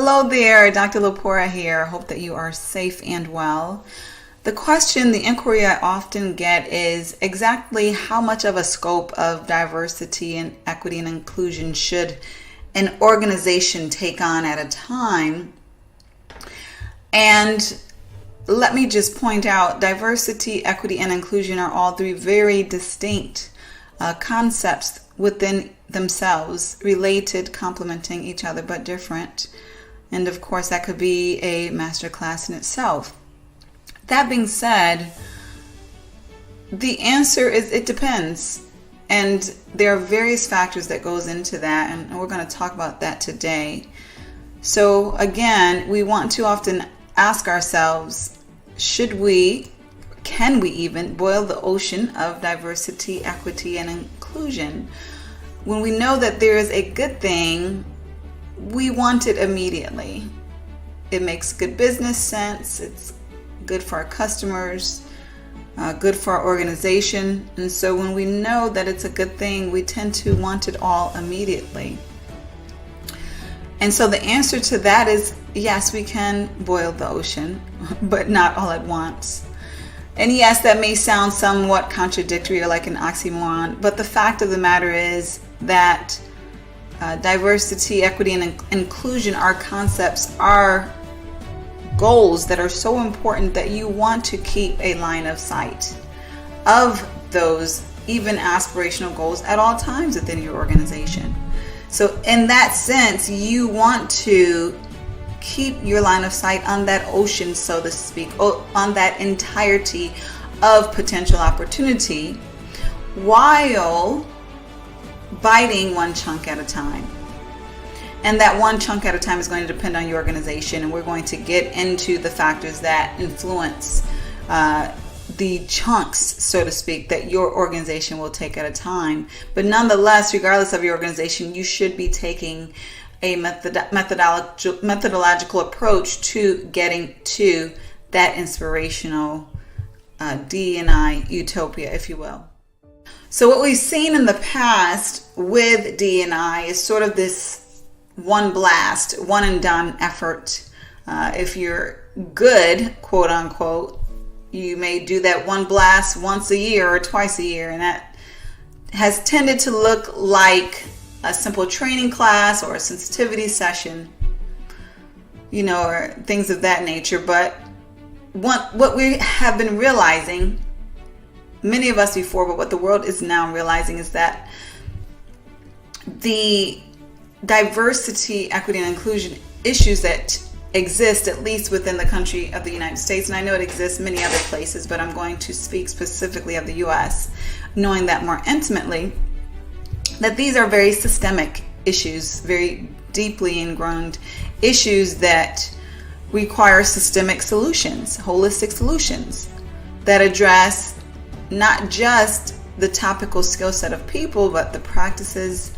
Hello there, Dr. Lepora here. Hope that you are safe and well. The question, the inquiry I often get is exactly how much of a scope of diversity and equity and inclusion should an organization take on at a time? And let me just point out, diversity, equity, and inclusion are all three very distinct concepts within themselves, related, complementing each other, but different. And of course, that could be a masterclass in itself. That being said, the answer is it depends. And there are various factors that goes into that, and we're going to talk about that today. So again, we want to often ask ourselves, can we even boil the ocean of diversity, equity, and inclusion? When we know that there is a good thing, we want it immediately. It makes good business sense. It's good for our customers, good for our organization. And so when we know that it's a good thing, we tend to want it all immediately. And so the answer to that is yes, we can boil the ocean, but not all at once. And yes, that may sound somewhat contradictory or like an oxymoron, but the fact of the matter is that diversity, equity, and inclusion are concepts, are goals that are so important that you want to keep a line of sight of those even aspirational goals at all times within your organization. So in that sense, you want to keep your line of sight on that ocean, so to speak, on that entirety of potential opportunity, while biting one chunk at a time. And that one chunk at a time is going to depend on your organization, and we're going to get into the factors that influence the chunks, so to speak, that your organization will take at a time. But nonetheless, regardless of your organization, you should be taking a methodological approach to getting to that inspirational D&I utopia, if you will. So what we've seen in the past with D&I is sort of this one blast, one and done effort. If you're good, quote unquote, you may do that one blast once a year or twice a year, and that has tended to look like a simple training class or a sensitivity session, or things of that nature. But what we have been realizing, many of us before, but what the world is now realizing, is that the diversity, equity, and inclusion issues that exist, at least within the country of the United States, and I know it exists many other places, but I'm going to speak specifically of the U.S., knowing that more intimately, that these are very systemic issues, very deeply ingrained issues that require systemic solutions, holistic solutions that address not just the topical skill set of people, but the practices,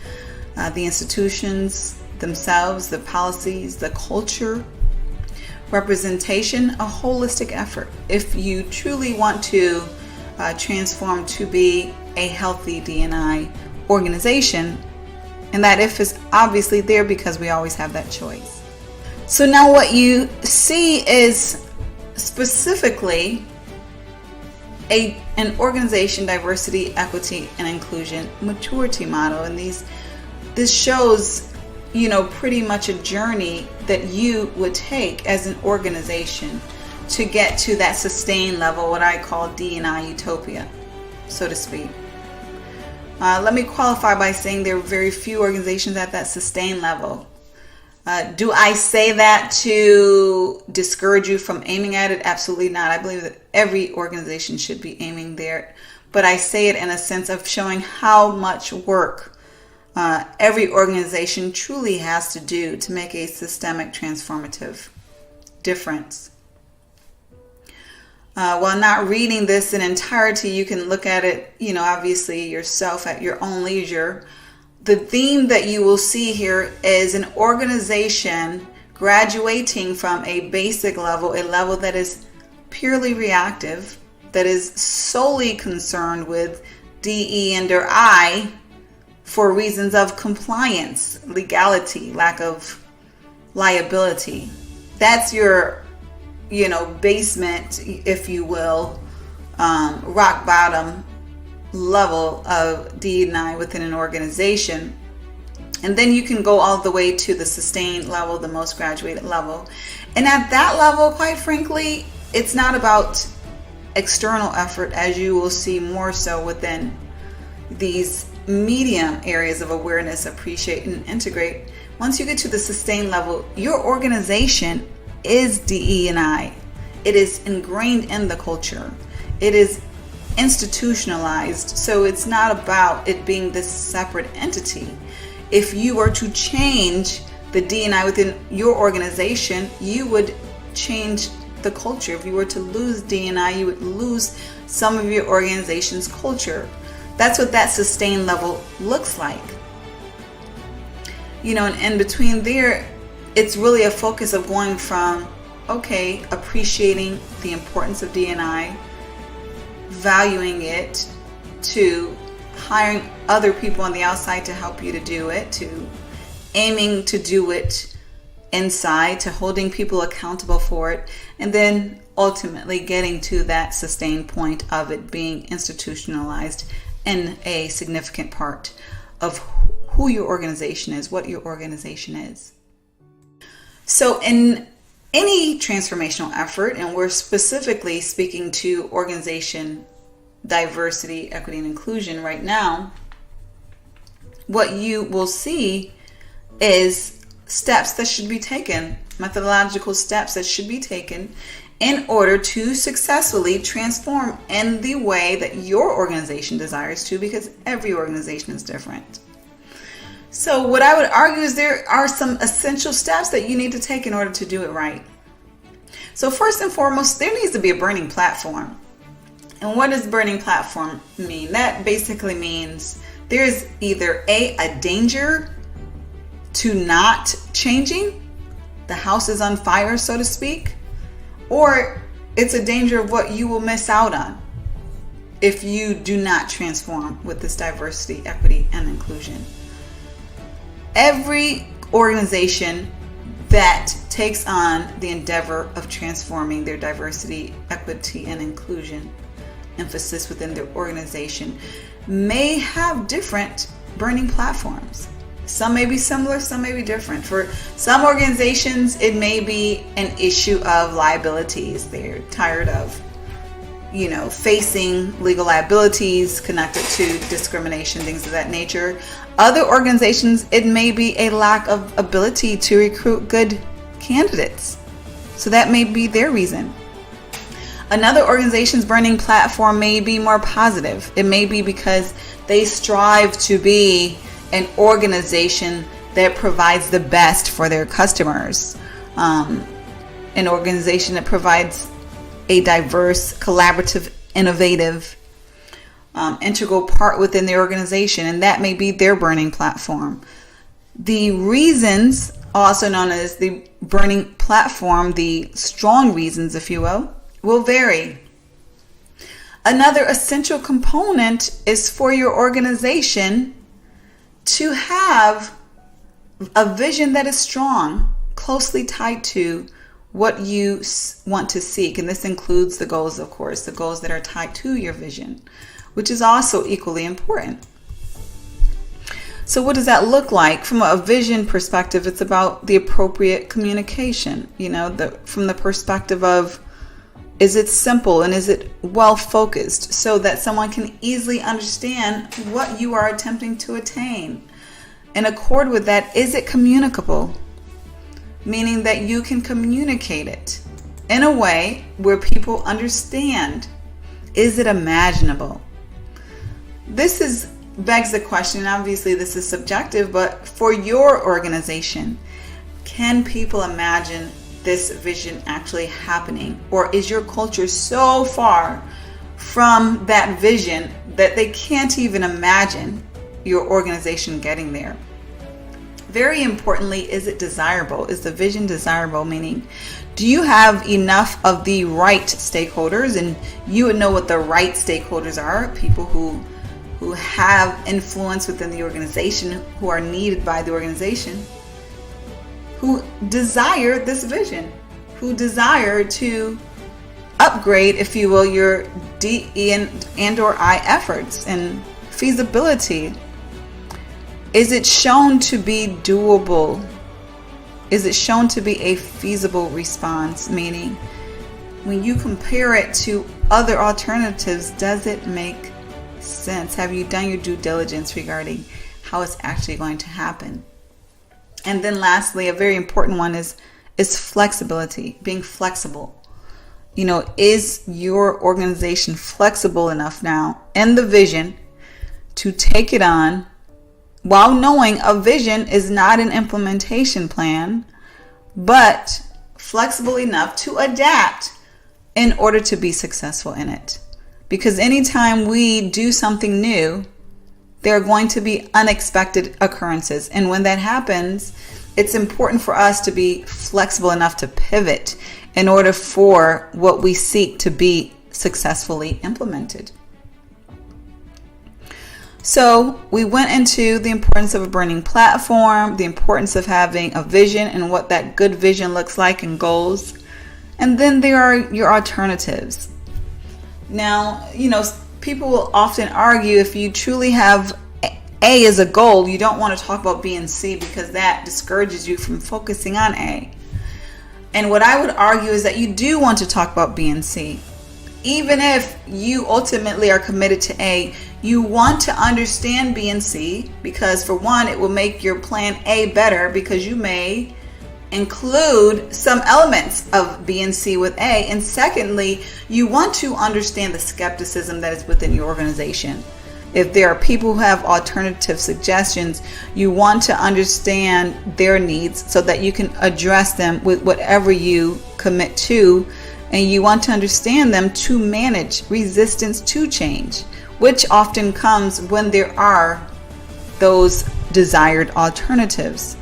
the institutions themselves, the policies, the culture, representation, a holistic effort. If you truly want to transform to be a healthy D&I organization, and that if is obviously there because we always have that choice. So now what you see is specifically an organization diversity, equity, and inclusion maturity model, and this shows pretty much a journey that you would take as an organization to get to that sustained level, what I call D&I utopia, so to speak. Let me qualify by saying there are very few organizations at that sustained level. Do I say that to discourage you from aiming at it? Absolutely not. I believe that every organization should be aiming there. But I say it in a sense of showing how much work every organization truly has to do to make a systemic transformative difference. While not reading this in entirety, you can look at it, obviously yourself at your own leisure. The theme that you will see here is an organization graduating from a basic level, a level that is purely reactive, that is solely concerned with DE and or I for reasons of compliance, legality, lack of liability. That's your, basement, if you will, rock bottom level of D&I within an organization. And then you can go all the way to the sustained level, the most graduated level. And at that level, quite frankly, it's not about external effort, as you will see more so within these medium areas of awareness, appreciate, and integrate. Once you get to the sustained level, your organization is DE&I. It is ingrained in the culture. It is institutionalized. So it's not about it being this separate entity. If you were to change the D&I within your organization, you would change the culture. If you were to lose D&I, you would lose some of your organization's culture. That's what that sustained level looks like. And in between there, it's really a focus of going from, appreciating the importance of D&I, valuing it, to hiring other people on the outside to help you to do it, to aiming to do it inside, to holding people accountable for it, and then ultimately getting to that sustained point of it being institutionalized in a significant part of who your organization is, what your organization is. So in any transformational effort, and we're specifically speaking to organization diversity, equity, and inclusion right now, what you will see is steps that should be taken, methodological steps that should be taken in order to successfully transform in the way that your organization desires to, because every organization is different. So what I would argue is there are some essential steps that you need to take in order to do it right. So first and foremost, there needs to be a burning platform. And what does burning platform mean? That basically means there's either a danger to not changing, the house is on fire, so to speak, or it's a danger of what you will miss out on if you do not transform with this diversity, equity, and inclusion. Every organization that takes on the endeavor of transforming their diversity, equity, and inclusion emphasis within their organization may have different burning platforms. Some may be similar, some may be different. For some organizations, it may be an issue of liabilities. They're tired of, facing legal liabilities connected to discrimination, things of that nature. Other organizations, it may be a lack of ability to recruit good candidates. So that may be their reason. Another organization's burning platform may be more positive. It may be because they strive to be an organization that provides the best for their customers. An organization that provides a diverse, collaborative, innovative, integral part within the organization, and that may be their burning platform. The reasons, also known as the burning platform, the strong reasons, if you will vary. Another essential component is for your organization to have a vision that is strong, closely tied to what you want to seek. And this includes the goals, of course, the goals that are tied to your vision, which is also equally important. So what does that look like? From a vision perspective, it's about the appropriate communication, from the perspective of, is it simple and is it well focused so that someone can easily understand what you are attempting to attain? In accord with that, is it communicable? Meaning that you can communicate it in a way where people understand. Is it imaginable? This begs the question, obviously this is subjective, but for your organization, can people imagine this vision actually happening? Or is your culture so far from that vision that they can't even imagine your organization getting there? Very importantly, is it desirable? Is the vision desirable? Meaning, do you have enough of the right stakeholders? And you would know what the right stakeholders are, people who have influence within the organization, who are needed by the organization. who desire this vision, who desire to upgrade, if you will, your D and or I efforts and feasibility. Is it shown to be doable? Is it shown to be a feasible response? Meaning, when you compare it to other alternatives, does it make sense? Have you done your due diligence regarding how it's actually going to happen? And then lastly, a very important one is flexibility, being flexible. Is your organization flexible enough now in the vision to take it on, while knowing a vision is not an implementation plan, but flexible enough to adapt in order to be successful in it? Because anytime we do something new, there are going to be unexpected occurrences. And when that happens, it's important for us to be flexible enough to pivot in order for what we seek to be successfully implemented. So we went into the importance of a burning platform, the importance of having a vision and what that good vision looks like and goals. And then there are your alternatives. Now, people will often argue if you truly have A as a goal, you don't want to talk about B and C because that discourages you from focusing on A. And what I would argue is that you do want to talk about B and C. Even if you ultimately are committed to A, you want to understand B and C because, for one, it will make your plan A better because you may include some elements of B and C with A. And secondly, you want to understand the skepticism that is within your organization. If there are people who have alternative suggestions, you want to understand their needs so that you can address them with whatever you commit to. And you want to understand them to manage resistance to change, which often comes when there are those desired alternatives.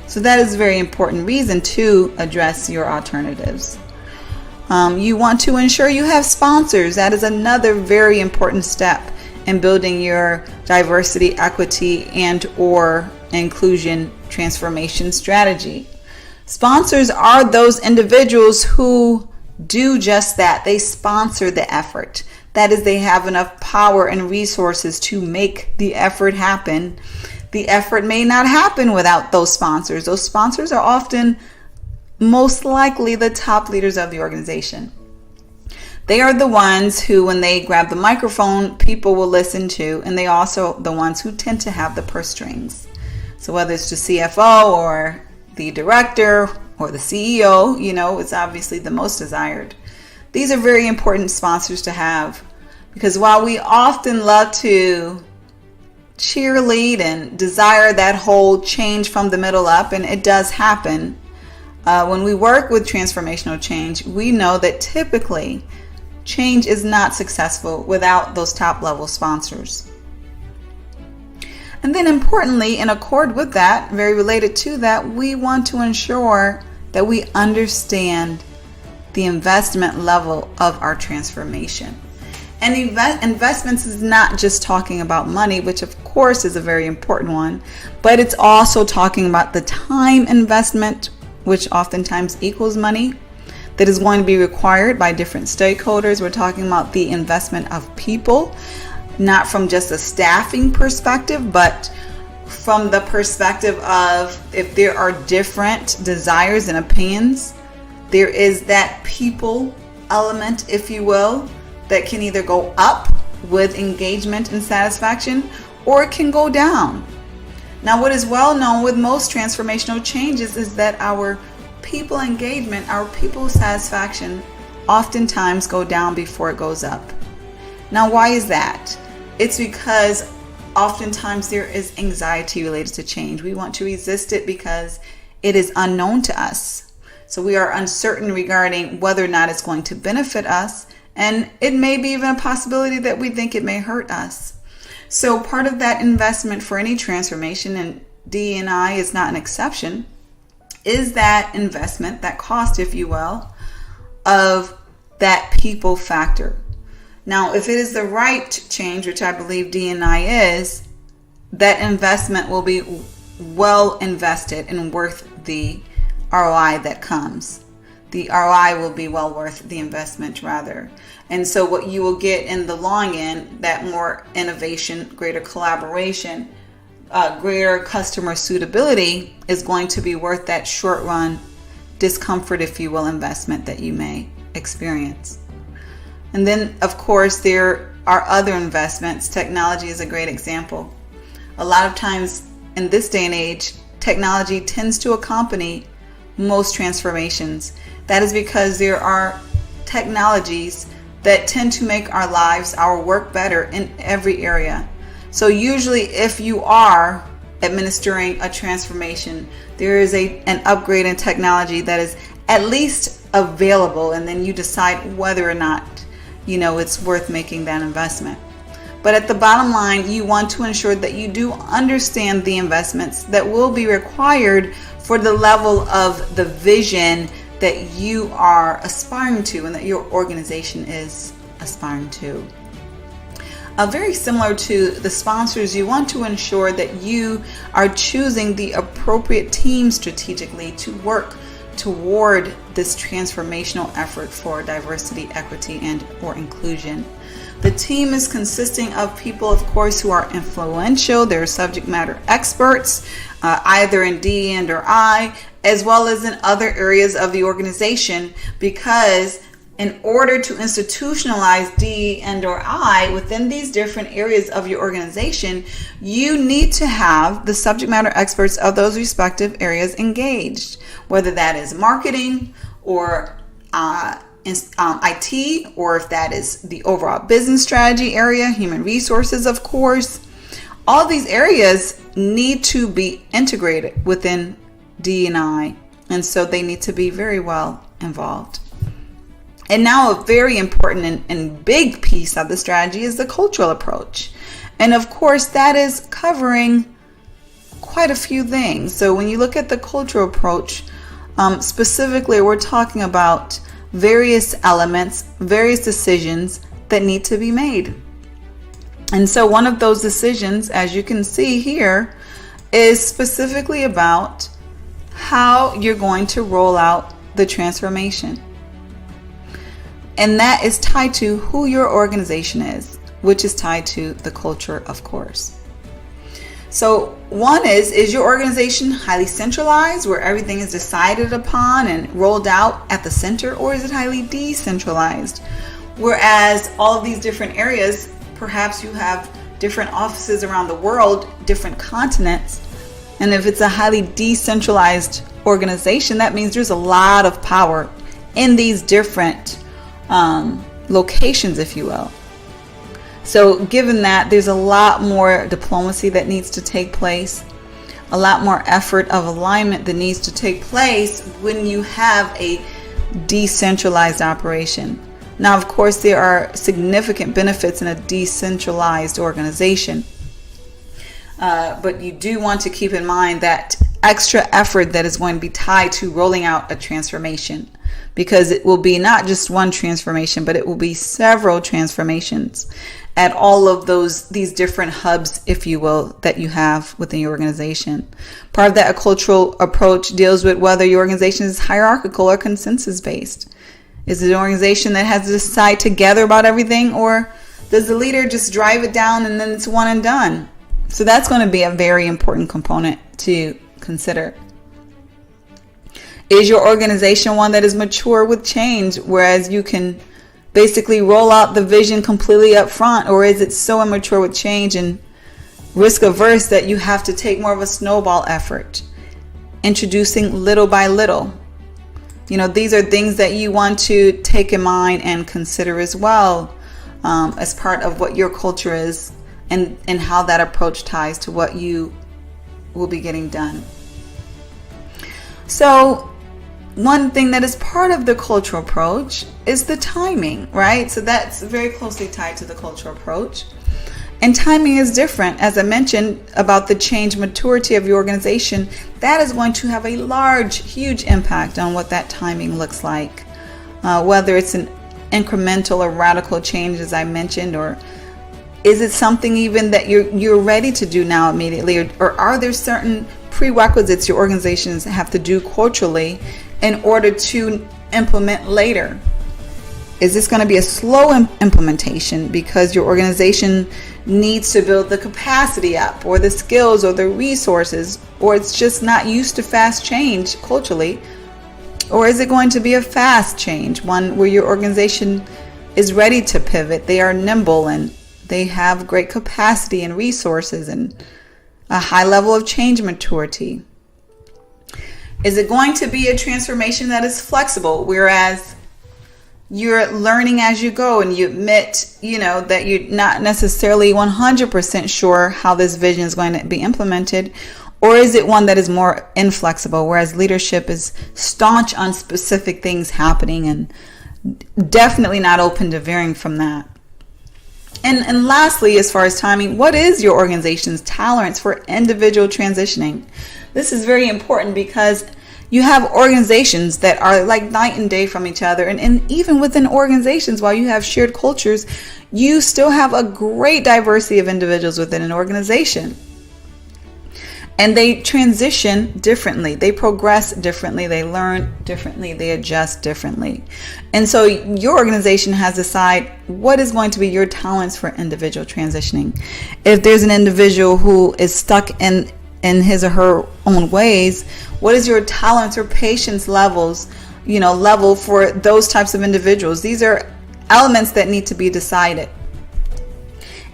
So that is a very important reason to address your alternatives. You want to ensure you have sponsors. That is another very important step in building your diversity, equity, and or inclusion transformation strategy. Sponsors are those individuals who do just that. They sponsor the effort. That is, they have enough power and resources to make the effort happen. The effort may not happen without those sponsors. Those sponsors are often most likely the top leaders of the organization. They are the ones who, when they grab the microphone, people will listen to, and they also the ones who tend to have the purse strings. So whether it's the CFO or the director or the CEO, it's obviously the most desired. These are very important sponsors to have, because while we often love to cheerlead and desire that whole change from the middle up, and it does happen, when we work with transformational change, we know that typically change is not successful without those top level sponsors. And then importantly, in accord with that, very related to that, we want to ensure that we understand the investment level of our transformation. And investments is not just talking about money, which of course is a very important one, but it's also talking about the time investment, which oftentimes equals money, that is going to be required by different stakeholders. We're talking about the investment of people, not from just a staffing perspective, but from the perspective of if there are different desires and opinions, there is that people element, if you will, that can either go up with engagement and satisfaction, or it can go down. Now, what is well known with most transformational changes is that our people engagement, our people satisfaction oftentimes go down before it goes up. Now, why is that? It's because oftentimes there is anxiety related to change. We want to resist it because it is unknown to us. So we are uncertain regarding whether or not it's going to benefit us. And it may be even a possibility that we think it may hurt us. So part of that investment for any transformation, and D&I is not an exception, is that investment, that cost, if you will, of that people factor. Now, if it is the right change, which I believe D&I is, that investment will be well invested and worth the ROI that comes. The ROI will be well worth the investment, rather. And so what you will get in the long end, that more innovation, greater collaboration, greater customer suitability is going to be worth that short run discomfort, if you will, investment that you may experience. And then, of course, there are other investments. Technology is a great example. A lot of times in this day and age, technology tends to accompany most transformations. That is because there are technologies that tend to make our lives, our work better in every area. So usually if you are administering a transformation, there is an upgrade in technology that is at least available, and then you decide whether or not it's worth making that investment. But at the bottom line, you want to ensure that you do understand the investments that will be required for the level of the vision that you are aspiring to and that your organization is aspiring to. Very similar to the sponsors, you want to ensure that you are choosing the appropriate team strategically to work toward this transformational effort for diversity, equity, and or inclusion. The team is consisting of people, of course, who are influential. They're subject matter experts, either in D and or I, as well as in other areas of the organization, because in order to institutionalize D and or I within these different areas of your organization, you need to have the subject matter experts of those respective areas engaged, whether that is marketing or IT, or if that is the overall business strategy area, human resources, of course. All these areas need to be integrated within D and I, and so they need to be very well involved. And now a very important and big piece of the strategy is the cultural approach. And of course, that is covering quite a few things. So when you look at the cultural approach, specifically, we're talking about various elements, various decisions that need to be made. And so one of those decisions, as you can see here, is specifically about how you're going to roll out the transformation. And that is tied to who your organization is, which is tied to the culture, of course. So one is your organization highly centralized, where everything is decided upon and rolled out at the center, or is it highly decentralized? Whereas all of these different areas, perhaps you have different offices around the world, different continents. And if it's a highly decentralized organization, that means there's a lot of power in these different locations, if you will. So given that, there's a lot more diplomacy that needs to take place, a lot more effort of alignment that needs to take place when you have a decentralized operation. Now, of course, there are significant benefits in a decentralized organization, but you do want to keep in mind that extra effort that is going to be tied to rolling out a transformation, because it will be not just one transformation, but it will be several transformations at all of these different hubs, if you will, that you have within your organization. Part of that cultural approach deals with whether your organization is hierarchical or consensus based. Is it an organization that has to decide together about everything, or does the leader just drive it down and then it's one and done? So that's going to be a very important component to consider. Is your organization one that is mature with change, whereas you can basically roll out the vision completely up front, or is it so immature with change and risk averse that you have to take more of a snowball effort, introducing little by little? These are things that you want to take in mind and consider as well, as part of what your culture is and how that approach ties to what you will be getting done. So one thing that is part of the cultural approach is the timing, right? So that's very closely tied to the cultural approach. And timing is different. As I mentioned about the change maturity of your organization, that is going to have a huge impact on what that timing looks like. Whether it's an incremental or radical change, as I mentioned, or is it something even that you're ready to do now immediately, or are there certain prerequisites your organizations have to do culturally in order to implement later? Is this going to be a slow implementation because your organization needs to build the capacity up, or the skills, or the resources, or it's just not used to fast change culturally? Or is it going to be a fast change, one where your organization is ready to pivot? They are nimble and they have great capacity and resources and a high level of change maturity. Is it going to be a transformation that is flexible, whereas you're learning as you go and you admit, that you're not necessarily 100% sure how this vision is going to be implemented? Or is it one that is more inflexible, whereas leadership is staunch on specific things happening and definitely not open to veering from that? And lastly, as far as timing, what is your organization's tolerance for individual transitioning? This is very important because you have organizations that are like night and day from each other. And even within organizations, while you have shared cultures, you still have a great diversity of individuals within an organization. And they transition differently. They progress differently. They learn differently. They adjust differently. And so your organization has to decide what is going to be your tolerance for individual transitioning. If there's an individual who is stuck in his or her own ways, what is your tolerance or patience level for those types of individuals? These are elements that need to be decided.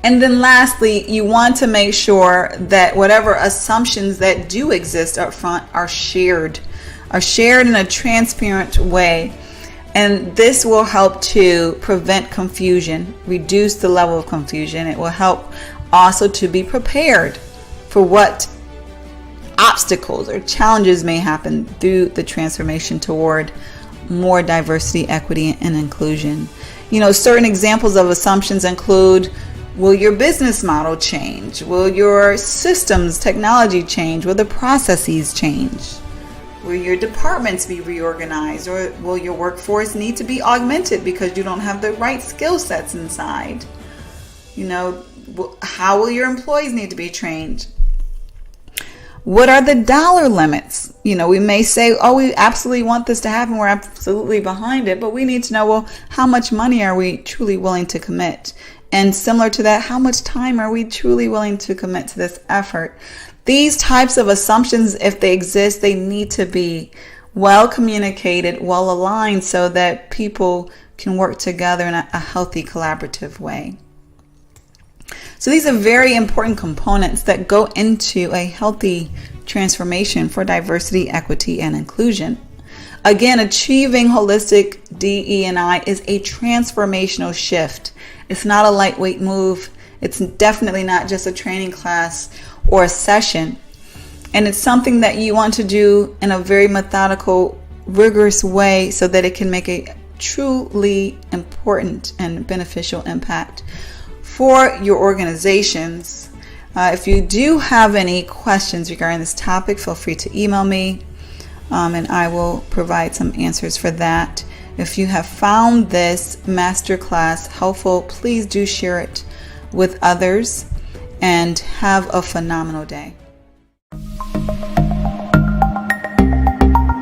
And then lastly, you want to make sure that whatever assumptions that do exist up front are shared in a transparent way. And this will help to prevent confusion, reduce the level of confusion. It will help also to be prepared for what obstacles or challenges may happen through the transformation toward more diversity, equity, and inclusion. Certain examples of assumptions include: will your business model change? Will your systems, technology change? Will the processes change? Will your departments be reorganized? Or will your workforce need to be augmented because you don't have the right skill sets inside? How will your employees need to be trained? What are the dollar limits? We may say, oh, we absolutely want this to happen. We're absolutely behind it. But we need to know, well, how much money are we truly willing to commit? And similar to that, how much time are we truly willing to commit to this effort? These types of assumptions, if they exist, they need to be well communicated, well aligned, so that people can work together in a healthy, collaborative way. So these are very important components that go into a healthy transformation for diversity, equity, and inclusion. Again, achieving holistic DE&I is a transformational shift. It's not a lightweight move. It's definitely not just a training class or a session. And it's something that you want to do in a very methodical, rigorous way so that it can make a truly important and beneficial impact for your organizations. If you do have any questions regarding this topic, feel free to email me. And I will provide some answers for that. If you have found this masterclass helpful, please do share it with others and have a phenomenal day.